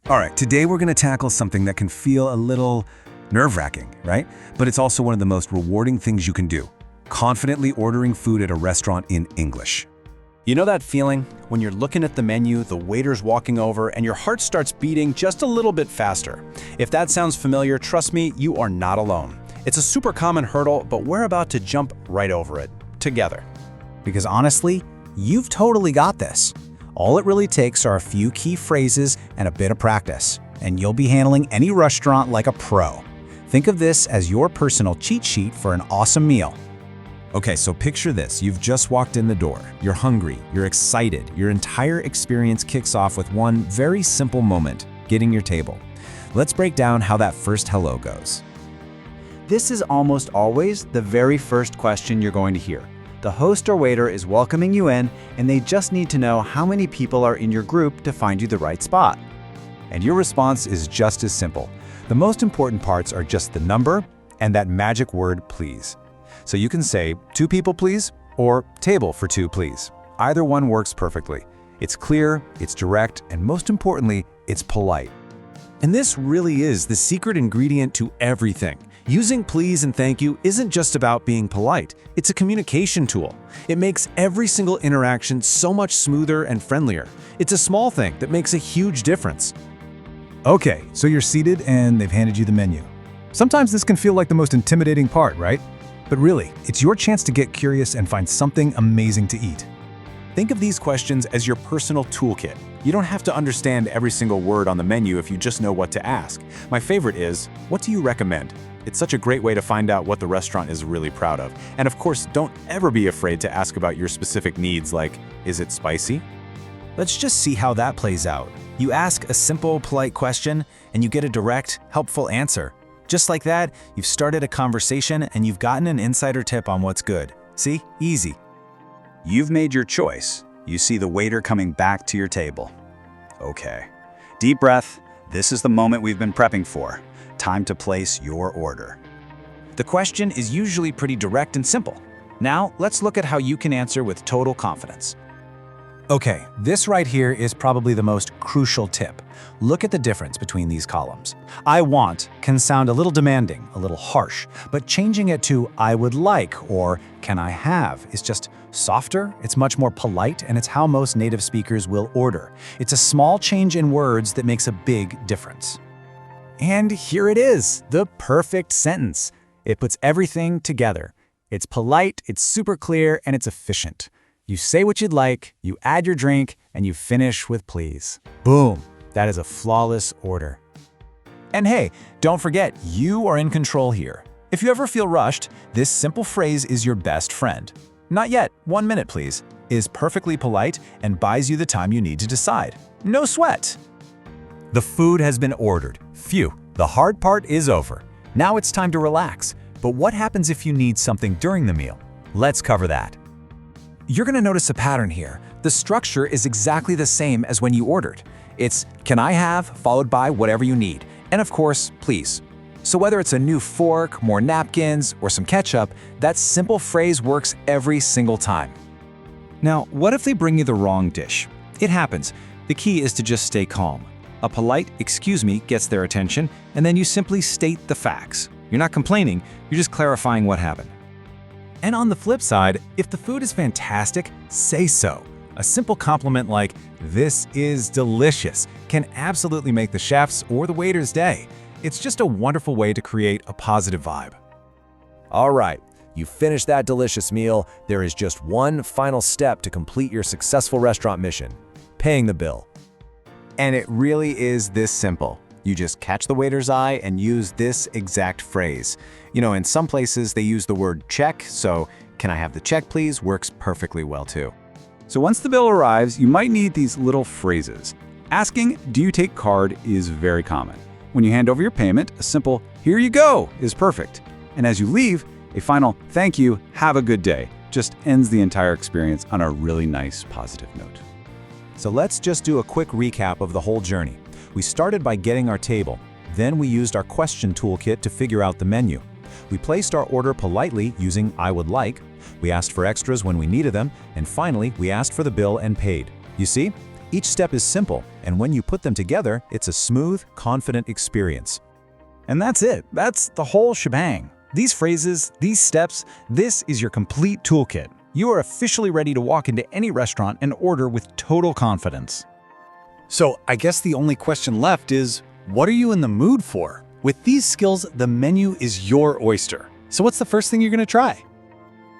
All right, today we're going to tackle something that can feel a little nerve-wracking, right? But it's also one of the most rewarding things you can do. Confidently ordering food at a restaurant in English. You know that feeling when you're looking at the menu, the waiter's walking over, and your heart starts beating just a little bit faster? If that sounds familiar, trust me, you are not alone. It's a super common hurdle, but we're about to jump right over it, together. Because honestly, you've totally got this. All it really takes are a few key phrases and a bit of practice, and you'll be handling any restaurant like a pro. Think of this as your personal cheat sheet for an awesome meal. Okay, so picture this. You've just walked in the door. You're hungry. You're excited. Your entire experience kicks off with one very simple moment, getting your table. Let's break down how that first hello goes. This is almost always the very first question you're going to hear. The host or waiter is welcoming you in, and they just need to know how many people are in your group to find you the right spot. And your response is just as simple. The most important parts are just the number and that magic word, please. So you can say, 2 people, please, or table for 2, please. Either one works perfectly. It's clear, it's direct, and most importantly, it's polite. And this really is the secret ingredient to everything. Using please and thank you isn't just about being polite. It's a communication tool. It makes every single interaction so much smoother and friendlier. It's a small thing that makes a huge difference. Okay, so you're seated and they've handed you the menu. Sometimes this can feel like the most intimidating part, right? But really, it's your chance to get curious and find something amazing to eat. Think of these questions as your personal toolkit. You don't have to understand every single word on the menu if you just know what to ask. My favorite is, what do you recommend? It's such a great way to find out what the restaurant is really proud of. And of course, don't ever be afraid to ask about your specific needs, like, is it spicy? Let's just see how that plays out. You ask a simple, polite question, and you get a direct, helpful answer. Just like that, you've started a conversation and you've gotten an insider tip on what's good. See? Easy. You've made your choice. You see the waiter coming back to your table. Okay. Deep breath. This is the moment we've been prepping for. Time to place your order. The question is usually pretty direct and simple. Now, let's look at how you can answer with total confidence. Okay, this right here is probably the most crucial tip. Look at the difference between these columns. I want can sound a little demanding, a little harsh, but changing it to I would like or can I have is just softer, it's much more polite, and it's how most native speakers will order. It's a small change in words that makes a big difference. And here it is, the perfect sentence. It puts everything together. It's polite, it's super clear, and it's efficient. You say what you'd like, you add your drink, and you finish with please. Boom, that is a flawless order. And hey, don't forget, you are in control here. If you ever feel rushed, this simple phrase is your best friend. Not yet, 1 minute please, is perfectly polite and buys you the time you need to decide. No sweat. The food has been ordered. Phew, the hard part is over. Now it's time to relax. But what happens if you need something during the meal? Let's cover that. You're going to notice a pattern here. The structure is exactly the same as when you ordered. It's can I have, followed by whatever you need. And of course, please. So whether it's a new fork, more napkins, or some ketchup, that simple phrase works every single time. Now, what if they bring you the wrong dish? It happens. The key is to just stay calm. A polite "excuse me" gets their attention, and then you simply state the facts. You're not complaining, you're just clarifying what happened. And on the flip side, if the food is fantastic, say so. A simple compliment like, "This is delicious," can absolutely make the chef's or the waiter's day. It's just a wonderful way to create a positive vibe. All right, you finished that delicious meal. There is just one final step to complete your successful restaurant mission: paying the bill. And it really is this simple. You just catch the waiter's eye and use this exact phrase. You know, in some places they use the word check, so "can I have the check please" works perfectly well too. So once the bill arrives, you might need these little phrases. Asking, "Do you take card?" is very common. When you hand over your payment, a simple "here you go" is perfect. And as you leave, a final "thank you, have a good day" just ends the entire experience on a really nice positive note. So let's just do a quick recap of the whole journey. We started by getting our table. Then we used our question toolkit to figure out the menu. We placed our order politely using I would like. We asked for extras when we needed them. And finally, we asked for the bill and paid. You see, each step is simple And when you put them together, it's a smooth, confident experience. And that's it. That's the whole shebang. These phrases, these steps, this is your complete toolkit. You are officially ready to walk into any restaurant and order with total confidence. So I guess the only question left is, what are you in the mood for? With these skills, the menu is your oyster. So what's the first thing you're going to try?